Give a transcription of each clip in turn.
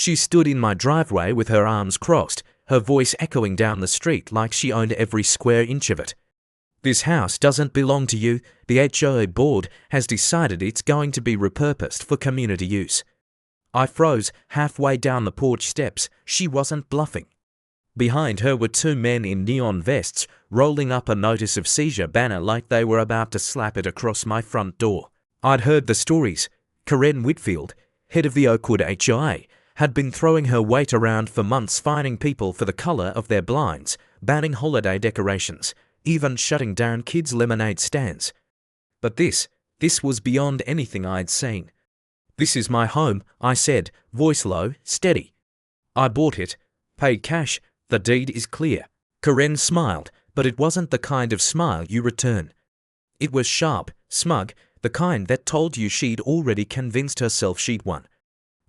She stood in my driveway with her arms crossed, her voice echoing down the street like she owned every square inch of it. "This house doesn't belong to you. The HOA board has decided it's going to be repurposed for community use." I froze halfway down the porch steps. She wasn't bluffing. Behind her were two men in neon vests, rolling up a notice of seizure banner like they were about to slap it across my front door. I'd heard the stories. Karen Whitfield, head of the Oakwood HOA, had been throwing her weight around for months, fining people for the color of their blinds, banning holiday decorations, even shutting down kids' lemonade stands. But this was beyond anything I'd seen. "This is my home," I said, voice low, steady. "I bought it. Paid cash. The deed is clear." Karen smiled, but it wasn't the kind of smile you return. It was sharp, smug, the kind that told you she'd already convinced herself she'd won.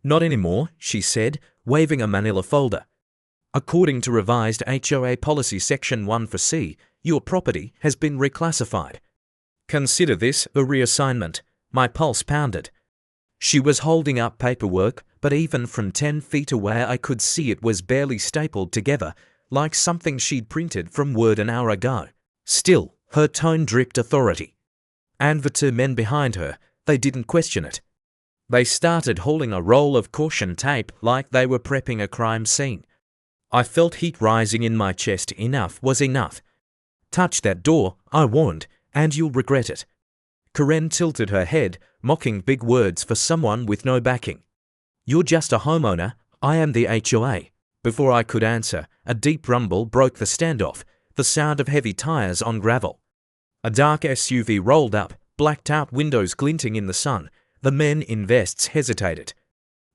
"Not anymore," she said, waving a manila folder. "According to revised HOA Policy Section 1(c), your property has been reclassified. Consider this a reassignment." My pulse pounded. She was holding up paperwork, but even from 10 feet away I could see it was barely stapled together, like something she'd printed from Word an hour ago. Still, her tone dripped authority. And the two men behind her, they didn't question it. They started hauling a roll of caution tape like they were prepping a crime scene. I felt heat rising in my chest. Enough was enough. "Touch that door," I warned, "and you'll regret it." Karen tilted her head, mocking big words for someone with no backing. "You're just a homeowner. I am the HOA." Before I could answer, a deep rumble broke the standoff, the sound of heavy tires on gravel. A dark SUV rolled up, blacked-out windows glinting in the sun. The men in vests hesitated.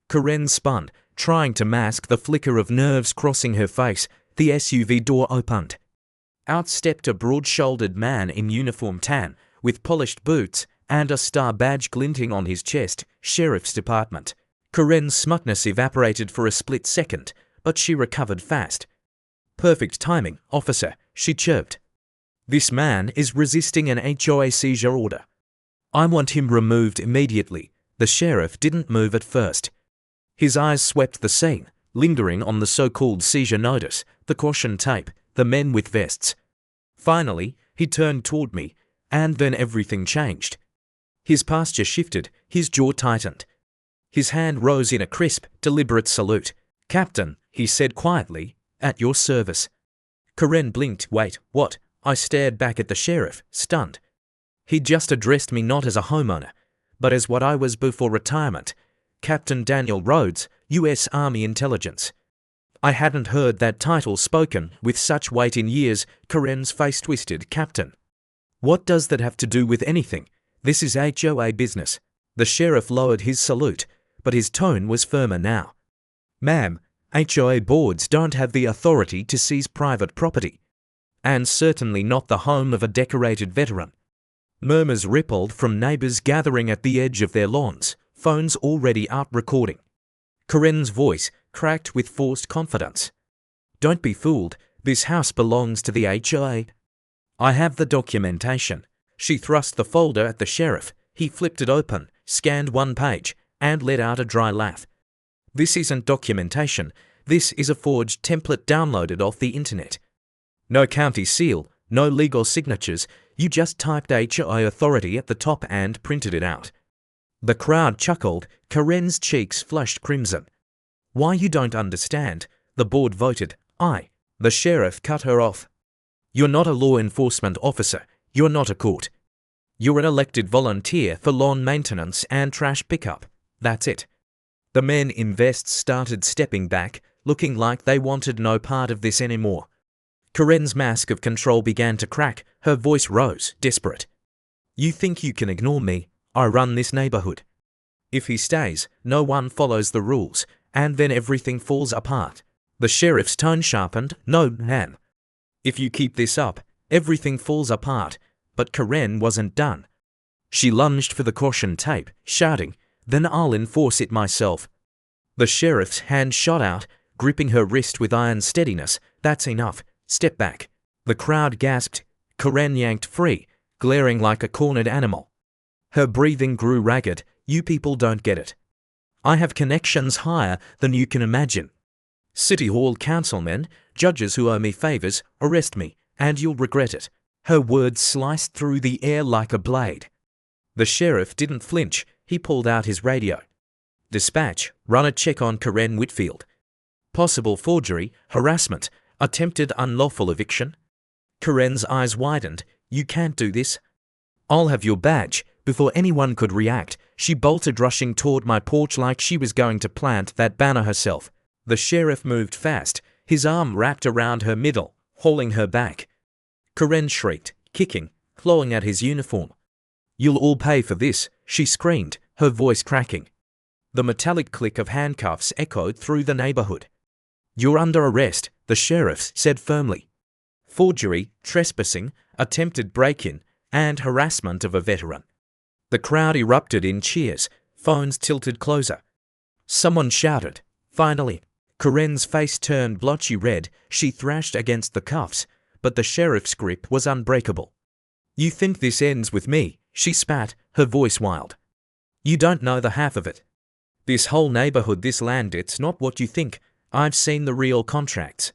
Karen spun, trying to mask the flicker of nerves crossing her face. The SUV door opened. Out stepped a broad-shouldered man in uniform tan, with polished boots and a star badge glinting on his chest. Sheriff's Department. Karen's smugness evaporated for a split second, but she recovered fast. "Perfect timing, officer," she chirped. "This man is resisting an HOA seizure order. I want him removed immediately." The sheriff didn't move at first. His eyes swept the scene, lingering on the so-called seizure notice, the caution tape, the men with vests. Finally, he turned toward me, and then everything changed. His posture shifted, his jaw tightened. His hand rose in a crisp, deliberate salute. "Captain," he said quietly, "at your service." Karen blinked. "Wait, what?" I stared back at the sheriff, stunned. He'd just addressed me not as a homeowner, but as what I was before retirement, Captain Daniel Rhodes, U.S. Army Intelligence. I hadn't heard that title spoken with such weight in years. Karen's face twisted. "Captain? What does that have to do with anything? This is HOA business." The sheriff lowered his salute, but his tone was firmer now. "Ma'am, HOA boards don't have the authority to seize private property, and certainly not the home of a decorated veteran." Murmurs rippled from neighbors gathering at the edge of their lawns, phones already out recording. Karen's voice cracked with forced confidence. "Don't be fooled. This house belongs to the HOA. I have the documentation." She thrust the folder at the sheriff. He flipped it open, scanned one page, and let out a dry laugh. "This isn't documentation. This is a forged template downloaded off the internet. No county seal, no legal signatures. You just typed HOA authority at the top and printed it out." The crowd chuckled. Karen's cheeks flushed crimson. "Why, you don't understand. The board voted. The sheriff cut her off. "You're not a law enforcement officer. You're not a court. You're an elected volunteer for lawn maintenance and trash pickup. That's it." The men in vests started stepping back, looking like they wanted no part of this anymore. Karen's mask of control began to crack. Her voice rose, desperate. "You think you can ignore me? I run this neighborhood. If he stays, no one follows the rules, and then everything falls apart." The sheriff's tone sharpened. "No, ma'am. If you keep this up, everything falls apart." But Karen wasn't done. She lunged for the caution tape, shouting, "Then I'll enforce it myself." The sheriff's hand shot out, gripping her wrist with iron steadiness. "That's enough. Step back." The crowd gasped. Karen yanked free, glaring like a cornered animal. Her breathing grew ragged. "You people don't get it. I have connections higher than you can imagine. City Hall councilmen, judges who owe me favors, arrest me, and you'll regret it." Her words sliced through the air like a blade. The sheriff didn't flinch. He pulled out his radio. "Dispatch, run a check on Karen Whitfield. Possible forgery, harassment, attempted unlawful eviction." Karen's eyes widened. "You can't do this." "I'll have your badge." Before anyone could react, she bolted, rushing toward my porch like she was going to plant that banner herself. The sheriff moved fast, his arm wrapped around her middle, hauling her back. Karen shrieked, kicking, clawing at his uniform. "You'll all pay for this," she screamed, her voice cracking. The metallic click of handcuffs echoed through the neighborhood. "You're under arrest," the sheriff said firmly. "Forgery, trespassing, attempted break-in, and harassment of a veteran." The crowd erupted in cheers, phones tilted closer. Someone shouted, "Finally!" Karen's face turned blotchy red. She thrashed against the cuffs, but the sheriff's grip was unbreakable. "You think this ends with me?" she spat, her voice wild. "You don't know the half of it. This whole neighborhood, this land, it's not what you think. I've seen the real contracts.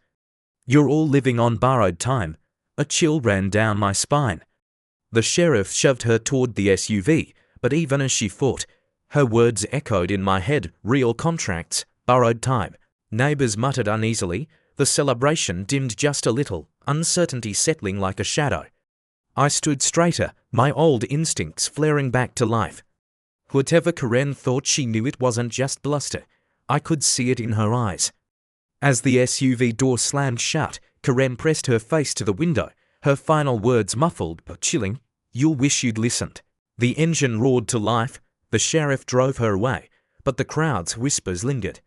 You're all living on borrowed time." A chill ran down my spine. The sheriff shoved her toward the SUV, but even as she fought, her words echoed in my head. "Real contracts, borrowed time." Neighbors muttered uneasily. The celebration dimmed just a little, uncertainty settling like a shadow. I stood straighter, my old instincts flaring back to life. Whatever Karen thought, she knew it wasn't just bluster. I could see it in her eyes. As the SUV door slammed shut, Karen pressed her face to the window, her final words muffled but chilling. "You'll wish you'd listened." The engine roared to life. The sheriff drove her away, but the crowd's whispers lingered.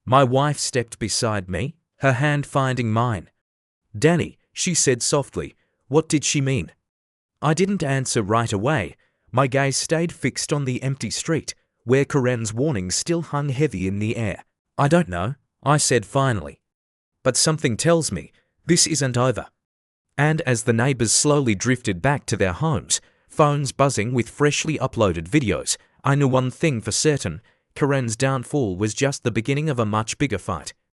My wife stepped beside me, her hand finding mine. "Danny," she said softly. "What did she mean?" I didn't answer right away. My gaze stayed fixed on the empty street, where Karen's warning still hung heavy in the air. "I don't know," I said finally. "But something tells me this isn't over." And as the neighbors slowly drifted back to their homes, phones buzzing with freshly uploaded videos, I knew one thing for certain: Karen's downfall was just the beginning of a much bigger fight.